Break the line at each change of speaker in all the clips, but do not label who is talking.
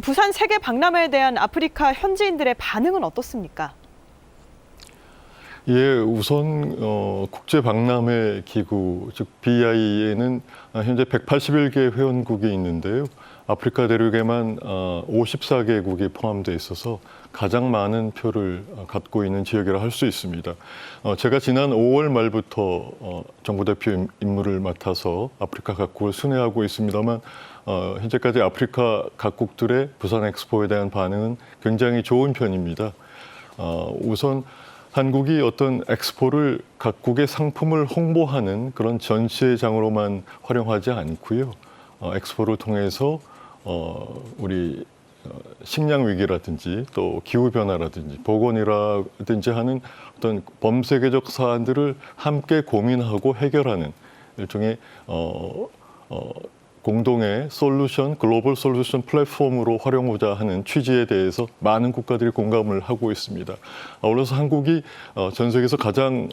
부산 세계 박람회에 대한 아프리카 현지인들의 반응은 어떻습니까?
예, 우선 국제 박람회 기구, 즉 BI에는 현재 181개 회원국이 있는데요. 아프리카 대륙에만 54개국이 포함되어 있어서 가장 많은 표를 갖고 있는 지역이라 할 수 있습니다. 제가 지난 5월 말부터 정부 대표 임무를 맡아서 아프리카 각국을 순회하고 있습니다만 현재까지 아프리카 각국들의 부산 엑스포에 대한 반응은 굉장히 좋은 편입니다. 우선 한국이 어떤 엑스포를 각국의 상품을 홍보하는 그런 전시회장으로만 활용하지 않고요. 엑스포를 통해서 우리 식량 위기라든지 또 기후 변화라든지 보건이라든지 하는 어떤 범세계적 사안들을 함께 고민하고 해결하는 일종의 공동의 솔루션, 글로벌 솔루션 플랫폼으로 활용하고자 하는 취지에 대해서 많은 국가들이 공감을 하고 있습니다. 아울러서 한국이 전 세계에서 가장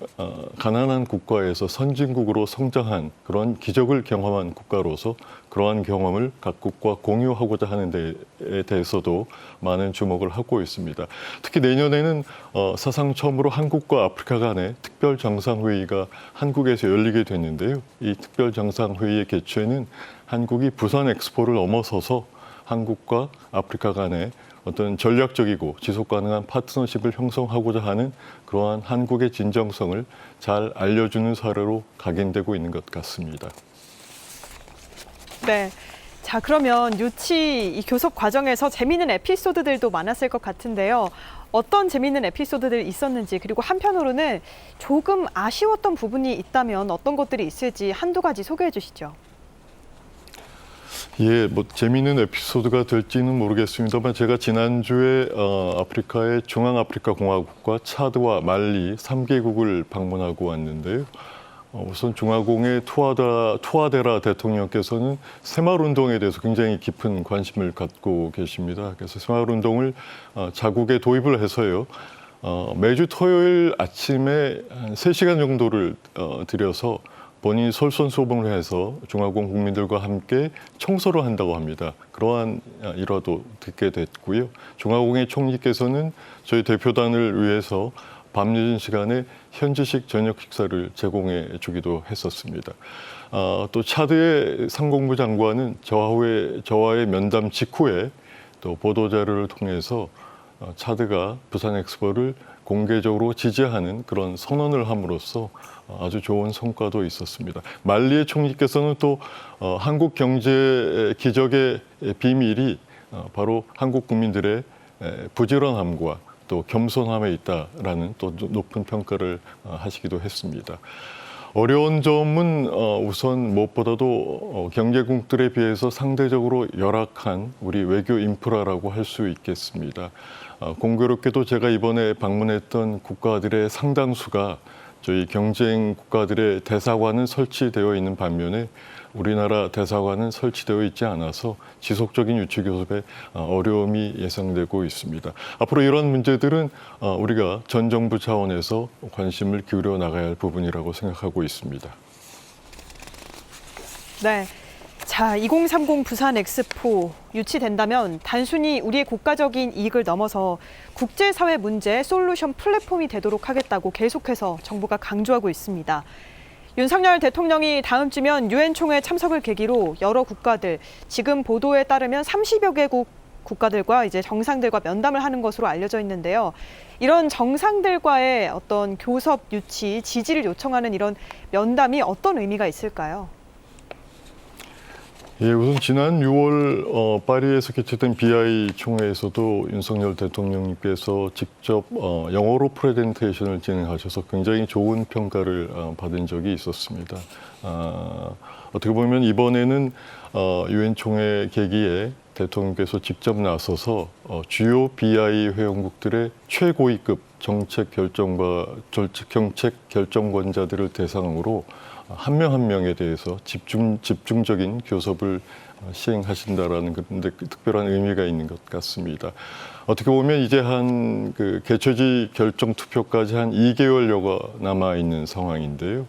가난한 국가에서 선진국으로 성장한 그런 기적을 경험한 국가로서 그러한 경험을 각국과 공유하고자 하는 데에 대해서도 많은 주목을 하고 있습니다. 특히 내년에는 사상 처음으로 한국과 아프리카 간의 특별 정상회의가 한국에서 열리게 됐는데요. 이 특별 정상회의의 개최는 한국이 부산 엑스포를 넘어서서 한국과 아프리카 간의 어떤 전략적이고 지속 가능한 파트너십을 형성하고자 하는 그러한 한국의 진정성을 잘 알려주는 사례로 각인되고 있는 것 같습니다.
네. 자, 그러면 유치 이 교섭 과정에서 재미있는 에피소드들도 많았을 것 같은데요. 어떤 재미있는 에피소드들이 있었는지, 그리고 한편으로는 조금 아쉬웠던 부분이 있다면 어떤 것들이 있을지 한두 가지 소개해 주시죠.
예, 뭐 재미있는 에피소드가 될지는 모르겠습니다만 제가 지난주에 아프리카의 중앙아프리카 공화국과 차드와 말리 3개국을 방문하고 왔는데요. 우선 중화공의 투아데라 대통령께서는 새마을운동에 대해서 굉장히 깊은 관심을 갖고 계십니다. 그래서 새마을운동을 자국에 도입을 해서요. 매주 토요일 아침에 한 3시간 정도를 들여서 본인이 솔선수범을 해서 중화공 국민들과 함께 청소를 한다고 합니다. 그러한 일화도 듣게 됐고요. 중화공의 총리께서는 저희 대표단을 위해서 밤늦은 시간에 현지식 저녁 식사를 제공해 주기도 했었습니다. 또 차드의 상공부 장관은 저와의 면담 직후에 또 보도자료를 통해서 차드가 부산 엑스포를 공개적으로 지지하는 그런 선언을 함으로써 아주 좋은 성과도 있었습니다. 말리의 총리께서는 또 한국 경제 기적의 비밀이 바로 한국 국민들의 부지런함과 또 겸손함에 있다라는 또 높은 평가를 하시기도 했습니다. 어려운 점은 우선 무엇보다도 경제국들에 비해서 상대적으로 열악한 우리 외교 인프라라고 할 수 있겠습니다. 공교롭게도 제가 이번에 방문했던 국가들의 상당수가 저희 경쟁 국가들의 대사관은 설치되어 있는 반면에 우리나라 대사관은 설치되어 있지 않아서 지속적인 유치 교섭에 어려움이 예상되고 있습니다. 앞으로 이런 문제들은 우리가 전 정부 차원에서 관심을 기울여 나가야 할 부분이라고 생각하고 있습니다.
네. 자, 2030 부산 엑스포 유치된다면 단순히 우리의 국가적인 이익을 넘어서 국제사회 문제 솔루션 플랫폼이 되도록 하겠다고 계속해서 정부가 강조하고 있습니다. 윤석열 대통령이 다음 주면 유엔 총회 참석을 계기로 여러 국가들, 지금 보도에 따르면 30여 개국 국가들과 이제 정상들과 면담을 하는 것으로 알려져 있는데요. 이런 정상들과의 어떤 교섭 유치, 지지를 요청하는 이런 면담이 어떤 의미가 있을까요?
예, 우선 지난 6월 파리에서 개최된 BI 총회에서도 윤석열 대통령님께서 직접 영어로 프레젠테이션을 진행하셔서 굉장히 좋은 평가를 받은 적이 있었습니다. 어떻게 보면 이번에는 유엔 총회 계기에 대통령께서 직접 나서서 주요 BI 회원국들의 최고위급 정책 결정권자들을 대상으로 한 명 한 명에 대해서 집중적인 교섭을 시행하신다라는 그런데 특별한 의미가 있는 것 같습니다. 어떻게 보면 이제 한 그 개최지 결정 투표까지 한 2개월여가 남아 있는 상황인데요.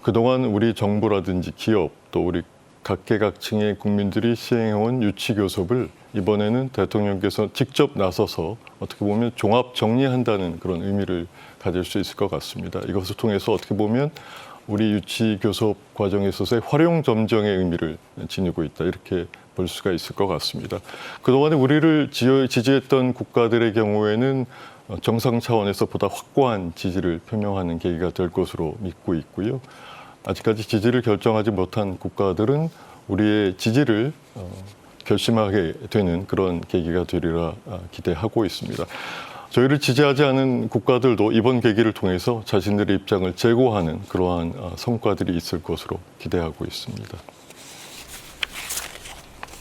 그동안 우리 정부라든지 기업 또 우리 각계각층의 국민들이 시행해온 유치교섭을 이번에는 대통령께서 직접 나서서 어떻게 보면 종합 정리한다는 그런 의미를 가질 수 있을 것 같습니다. 이것을 통해서 어떻게 보면 우리 유치교섭 과정에 있어서의 활용점정의 의미를 지니고 있다, 이렇게 볼 수가 있을 것 같습니다. 그동안에 우리를 지지했던 국가들의 경우에는 정상 차원에서 보다 확고한 지지를 표명하는 계기가 될 것으로 믿고 있고요. 아직까지 지지를 결정하지 못한 국가들은 우리의 지지를 결심하게 되는 그런 계기가 되리라 기대하고 있습니다. 저희를 지지하지 않은 국가들도 이번 계기를 통해서 자신들의 입장을 재고하는 그러한 성과들이 있을 것으로 기대하고 있습니다.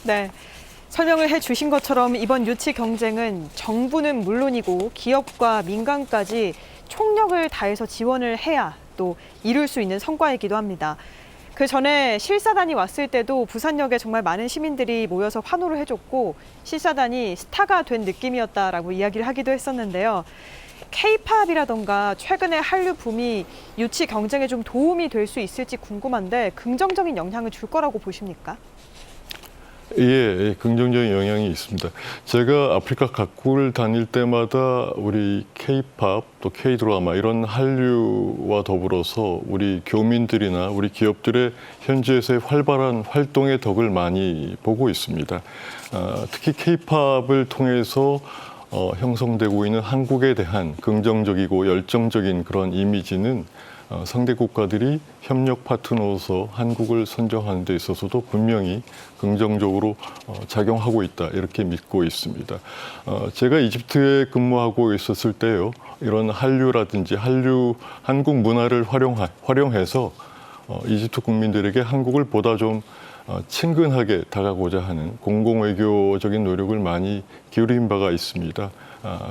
네. 설명을 해주신 것처럼 이번 유치 경쟁은 정부는 물론이고 기업과 민간까지 총력을 다해서 지원을 해야 또 이룰 수 있는 성과이기도 합니다. 그 전에 실사단이 왔을 때도 부산역에 정말 많은 시민들이 모여서 환호를 해줬고 실사단이 스타가 된 느낌이었다라고 이야기를 하기도 했었는데요. K-팝이라던가 최근의 한류 붐이 유치 경쟁에 좀 도움이 될 수 있을지 궁금한데 긍정적인 영향을 줄 거라고 보십니까?
예, 긍정적인 영향이 있습니다. 제가 아프리카 각국을 다닐 때마다 우리 K-팝 또 K-드라마 이런 한류와 더불어서 우리 교민들이나 우리 기업들의 현지에서의 활발한 활동의 덕을 많이 보고 있습니다. 특히 K-팝을 통해서 형성되고 있는 한국에 대한 긍정적이고 열정적인 그런 이미지는 상대 국가들이 협력 파트너로서 한국을 선정하는 데 있어서도 분명히 긍정적으로 작용하고 있다, 이렇게 믿고 있습니다. 제가 이집트에 근무하고 있었을 때요, 이런 한류라든지 한국 문화를 활용해서 이집트 국민들에게 한국을 보다 좀 친근하게 다가고자 하는 공공외교적인 노력을 많이 기울인 바가 있습니다.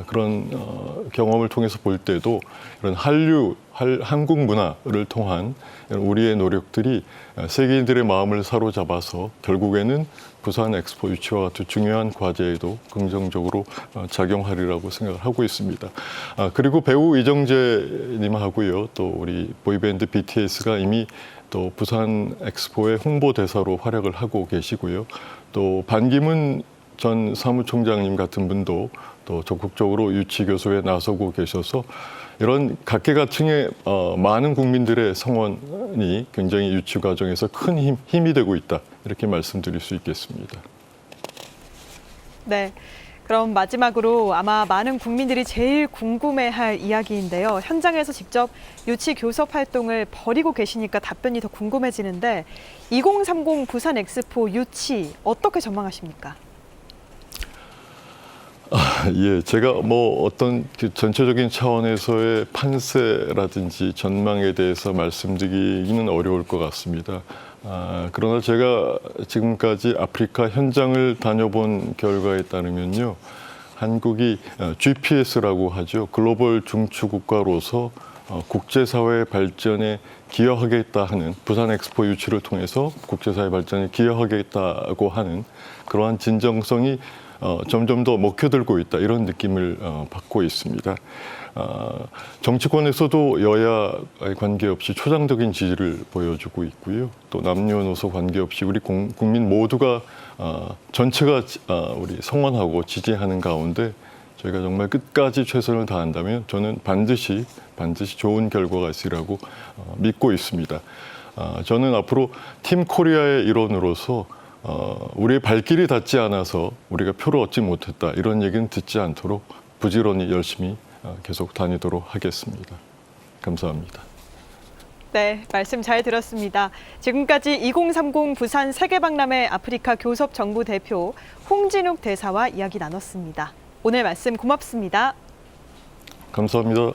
그런 경험을 통해서 볼 때도 이런 한국 문화를 통한 우리의 노력들이 세계인들의 마음을 사로잡아서 결국에는 부산 엑스포 유치와 같은 중요한 과제에도 긍정적으로 작용하리라고 생각을 하고 있습니다. 그리고 배우 이정재 님하고요, 또 우리 보이밴드 BTS가 이미 또 부산 엑스포의 홍보대사로 활약을 하고 계시고요. 또 반기문 전 사무총장님 같은 분도 또 적극적으로 유치교섭에 나서고 계셔서 이런 각계각층의 많은 국민들의 성원이 굉장히 유치 과정에서 큰 힘이 되고 있다, 이렇게 말씀드릴 수 있겠습니다.
네. 그럼 마지막으로 아마 많은 국민들이 제일 궁금해할 이야기인데요. 현장에서 직접 유치 교섭 활동을 벌이고 계시니까 답변이 더 궁금해지는데 2030 부산 엑스포 유치 어떻게 전망하십니까?
예, 제가 어떤 전체적인 차원에서의 판세라든지 전망에 대해서 말씀드리기는 어려울 것 같습니다. 그러나 제가 지금까지 아프리카 현장을 다녀본 결과에 따르면요, 한국이 GPS라고 하죠. 글로벌 중추국가로서 국제사회 발전에 기여하겠다 하는, 부산 엑스포 유치를 통해서 국제사회 발전에 기여하겠다고 하는 그러한 진정성이 점점 더 먹혀들고 있다, 이런 느낌을 받고 있습니다. 정치권에서도 여야 관계없이 초장적인 지지를 보여주고 있고요. 또 남녀노소 관계없이 우리 국민 모두가 전체가 우리 성원하고 지지하는 가운데 저희가 정말 끝까지 최선을 다한다면 저는 반드시 좋은 결과가 있으리라고 믿고 있습니다. 저는 앞으로 팀 코리아의 일원으로서 우리의 발길이 닿지 않아서 우리가 표를 얻지 못했다, 이런 얘기는 듣지 않도록 부지런히 열심히 계속 다니도록 하겠습니다. 감사합니다.
네, 말씀 잘 들었습니다. 지금까지 2030 부산 세계박람회 아프리카 교섭 정부 대표 홍진욱 대사와 이야기 나눴습니다. 오늘 말씀 고맙습니다.
감사합니다.